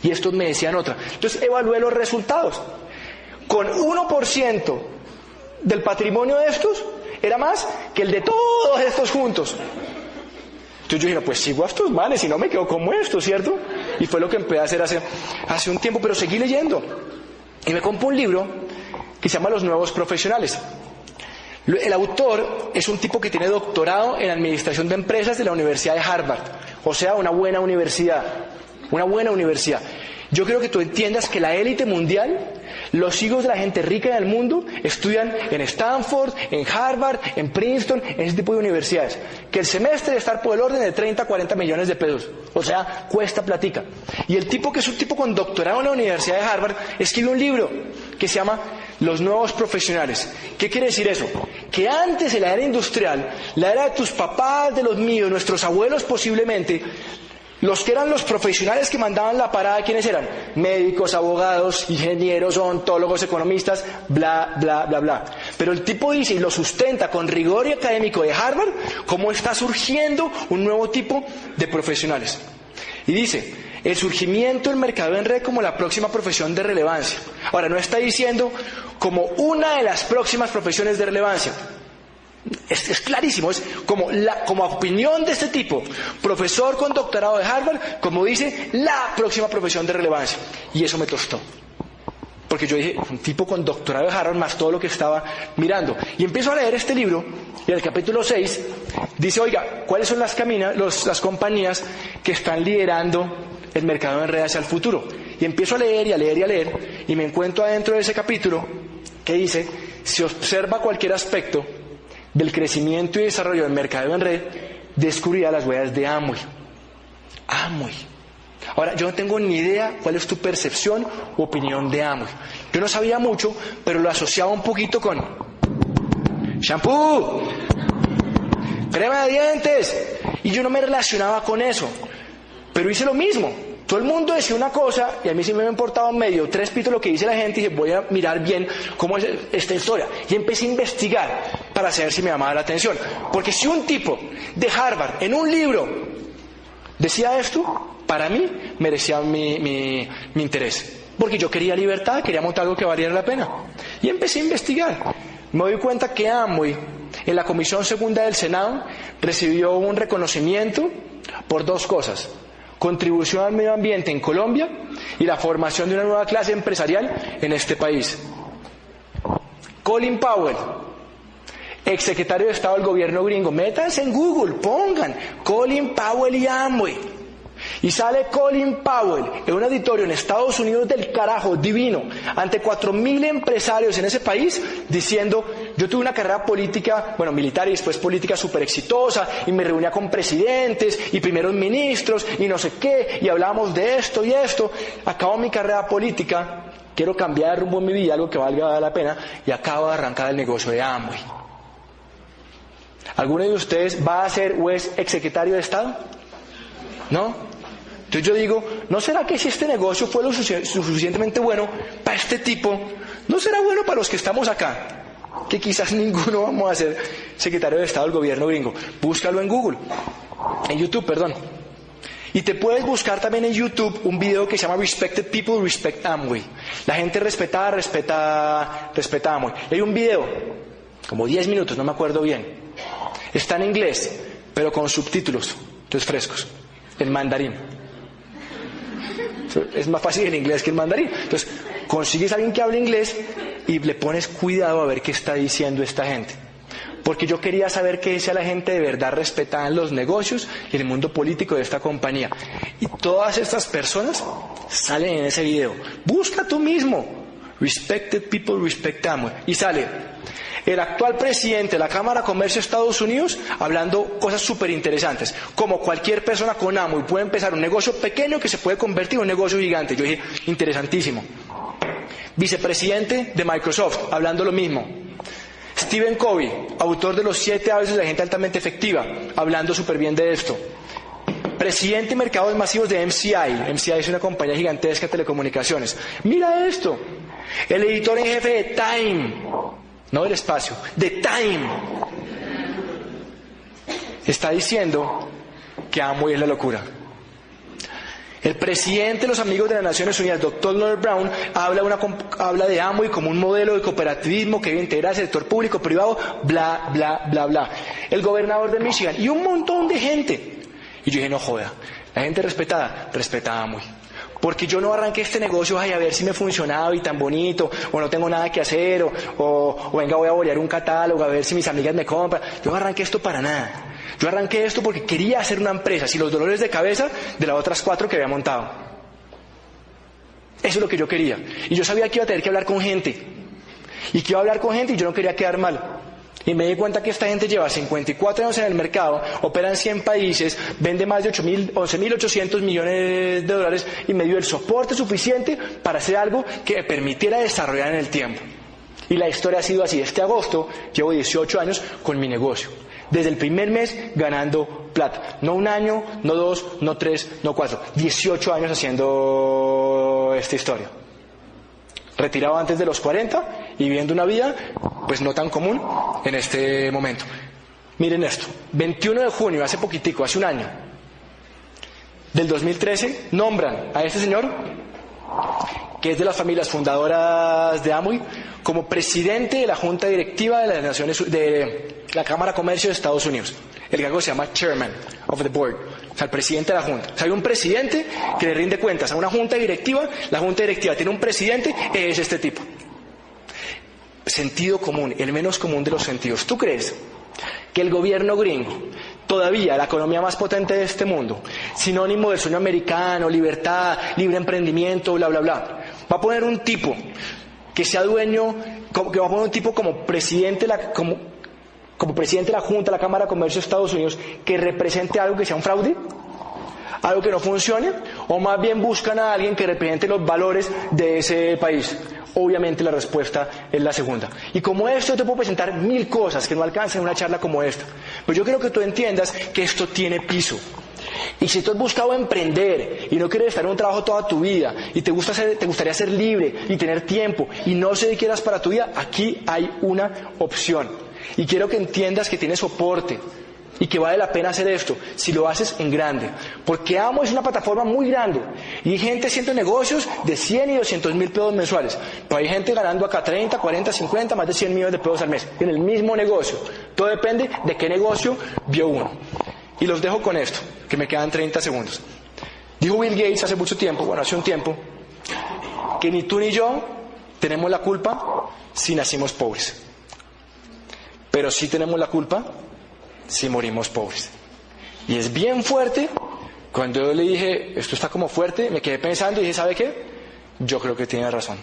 S1: y estos me decían otra. Entonces evalué los resultados. Con 1% del patrimonio de estos era más que el de todos estos juntos. Entonces yo dije, pues sigo a estos manes y no me quedo como estos, ¿cierto? Y fue lo que empecé a hacer hace un tiempo, pero seguí leyendo. Y me compré un libro que se llama Los Nuevos Profesionales. El autor es un tipo que tiene doctorado en Administración de Empresas de la Universidad de Harvard. O sea, una buena universidad. Yo quiero que tú entiendas que la élite mundial, los hijos de la gente rica en el mundo, estudian en Stanford, en Harvard, en Princeton, en ese tipo de universidades. Que el semestre debe estar por el orden de 30 a 40 millones de pesos. O sea, cuesta platica. Y el tipo que es un tipo con doctorado en la Universidad de Harvard, escribe un libro que se llama Los Nuevos Profesionales. ¿Qué quiere decir eso? Que antes, en la era industrial, la era de tus papás, de los míos, nuestros abuelos posiblemente, los que eran los profesionales que mandaban la parada, ¿quiénes eran? Médicos, abogados, ingenieros, odontólogos, economistas, bla, bla, bla, bla. Pero el tipo dice, y lo sustenta con rigor y académico de Harvard, cómo está surgiendo un nuevo tipo de profesionales. Y dice, el surgimiento del mercado en red como la próxima profesión de relevancia. Ahora, no está diciendo como una de las próximas profesiones de relevancia. Es clarísimo, es como opinión de este tipo, profesor con doctorado de Harvard, como dice, la próxima profesión de relevancia. Y eso me tostó. Porque yo dije, un tipo con doctorado de Harvard más todo lo que estaba mirando. Y empiezo a leer este libro, y en el capítulo 6 dice, oiga, ¿cuáles son las compañías que están liderando el mercado en red hacia el futuro? Y empiezo a leer, y me encuentro adentro de ese capítulo que dice si observa cualquier aspecto del crecimiento y desarrollo del mercado en red, descubrirá las huellas de Amway. Amway. Ahora, yo no tengo ni idea cuál es tu percepción u opinión de Amway. Yo no sabía mucho, pero lo asociaba un poquito con shampoo, crema de dientes, y yo no me relacionaba con eso. Pero hice lo mismo. Todo el mundo decía una cosa y a mí sí me importaba medio 3 pitos lo que dice la gente, y dije, voy a mirar bien cómo es esta historia. Y empecé a investigar para saber si me llamaba la atención. Porque si un tipo de Harvard en un libro decía esto, para mí merecía mi interés. Porque yo quería libertad, quería montar algo que valiera la pena. Y empecé a investigar. Me doy cuenta que Amway, en la Comisión Segunda del Senado, recibió un reconocimiento por 2 cosas: contribución al medio ambiente en Colombia y la formación de una nueva clase empresarial en este país. Colin Powell, exsecretario de Estado del gobierno gringo, métanse en Google, pongan Colin Powell y Amway. Y sale Colin Powell en un auditorio en Estados Unidos del carajo, divino, ante 4.000 empresarios en ese país, diciendo: yo tuve una carrera política, bueno, militar y después política súper exitosa, y me reunía con presidentes y primeros ministros y no sé qué, y hablábamos de esto y esto. Acabo mi carrera política, quiero cambiar de rumbo en mi vida, algo que valga la pena, y acabo de arrancar el negocio de Amway. ¿Alguno de ustedes va a ser o es exsecretario de Estado? ¿No? Entonces yo digo, ¿no será que si este negocio fue lo suficientemente bueno para este tipo, no será bueno para los que estamos acá? Que quizás ninguno vamos a ser secretario de Estado del gobierno gringo. Búscalo en Google, en YouTube, perdón. Y te puedes buscar también en YouTube un video que se llama Respected People Respect Amway. La gente respeta Amway. Y hay un video, como 10 minutos, no me acuerdo bien. Está en inglés, pero con subtítulos, entonces frescos, en mandarín. Es más fácil en inglés que en mandarín. Entonces, consigues a alguien que hable inglés y le pones cuidado a ver qué está diciendo esta gente. Porque yo quería saber qué decía la gente de verdad respetada en los negocios y en el mundo político de esta compañía. Y todas estas personas salen en ese video. Busca tú mismo. Respected People Respect Amway. Y sale el actual presidente de la Cámara de Comercio de Estados Unidos hablando cosas súper interesantes. Como cualquier persona con Amway puede empezar un negocio pequeño que se puede convertir en un negocio gigante. Yo dije, interesantísimo. Vicepresidente de Microsoft, hablando lo mismo. Stephen Covey, autor de los 7 hábitos de la gente altamente efectiva, hablando súper bien de esto. Presidente de mercados masivos de MCI. MCI es una compañía gigantesca de telecomunicaciones. Mira esto. El editor en jefe de Time, no del espacio, de Time, está diciendo que Amway es la locura. El presidente de los Amigos de las Naciones Unidas, Dr. Norbert Brown, habla de Amway como un modelo de cooperativismo que debe integrar el sector público, privado, bla, bla, bla, bla. El gobernador de Michigan y un montón de gente. Y yo dije, no joda, la gente respetada, respeta a Amway. Porque yo no arranqué este negocio a ver si me funcionaba y tan bonito, o no tengo nada que hacer, o venga, voy a bolear un catálogo a ver si mis amigas me compran. Yo no arranqué esto para nada. Yo arranqué esto porque quería hacer una empresa, sin los dolores de cabeza de las otras 4 que había montado. Eso es lo que yo quería. Y yo sabía que iba a tener que hablar con gente. Y que iba a hablar con gente y yo no quería quedar mal. Y me di cuenta que esta gente lleva 54 años en el mercado, opera en 100 países, vende más de 11.800 millones de dólares y me dio el soporte suficiente para hacer algo que me permitiera desarrollar en el tiempo. Y la historia ha sido así. Este agosto llevo 18 años con mi negocio. Desde el primer mes ganando plata. No 1 año, no 2, no 3, no 4. 18 años haciendo esta historia. Retirado antes de los 40 y viviendo una vida pues no tan común en este momento. Miren esto, 21 de junio, hace poquitico, hace 1 año del 2013, nombran a este señor, que es de las familias fundadoras de Amway, como presidente de la Junta Directiva de las Naciones de la Cámara de Comercio de Estados Unidos. El cargo se llama Chairman of the Board, o sea, el presidente de la Junta. O sea, hay un presidente que le rinde cuentas a una Junta Directiva, la Junta Directiva tiene un presidente, es este tipo. Sentido común, el menos común de los sentidos. ¿Tú crees que el gobierno gringo, todavía la economía más potente de este mundo, sinónimo del sueño americano, libertad, libre emprendimiento, bla, bla, bla, va a poner un tipo que sea dueño, que va a poner un tipo como presidente como presidente de la Junta, de la Cámara de Comercio de Estados Unidos, que represente algo que sea un fraude, algo que no funcione, o más bien buscan a alguien que represente los valores de ese país? Obviamente la respuesta es la segunda. Y como esto yo te puedo presentar 1000 cosas que no alcanzan en una charla como esta, pero yo quiero que tú entiendas que esto tiene piso. Y si tú has buscado emprender y no quieres estar en un trabajo toda tu vida y te gustaría ser libre y tener tiempo y no sé qué quieras para tu vida, aquí hay una opción. Y quiero que entiendas que tienes soporte y que vale la pena hacer esto si lo haces en grande. Porque Amo es una plataforma muy grande y hay gente haciendo negocios de 100 y 200 mil pesos mensuales. Pero hay gente ganando acá 30, 40, 50, más de 100 millones de pesos al mes en el mismo negocio. Todo depende de qué negocio vio uno. Y los dejo con esto, que me quedan 30 segundos. Dijo Bill Gates hace un tiempo, que ni tú ni yo tenemos la culpa si nacimos pobres. Pero sí tenemos la culpa si morimos pobres. Y es bien fuerte. Cuando yo le dije, esto está como fuerte, me quedé pensando y dije, ¿sabe qué? Yo creo que tiene razón.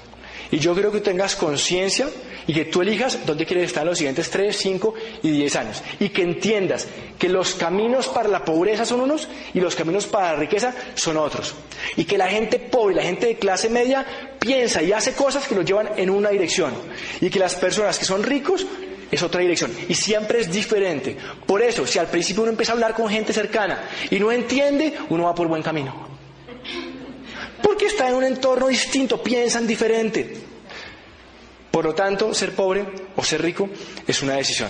S1: Y yo creo que tengas conciencia y que tú elijas dónde quieres estar en los siguientes 3, 5 y 10 años. Y que entiendas que los caminos para la pobreza son unos y los caminos para la riqueza son otros. Y que la gente pobre, la gente de clase media, piensa y hace cosas que los llevan en una dirección. Y que las personas que son ricos es otra dirección. Y siempre es diferente. Por eso, si al principio uno empieza a hablar con gente cercana y no entiende, uno va por buen camino. Porque está en un entorno distinto, piensan diferente. Por lo tanto, ser pobre o ser rico es una decisión.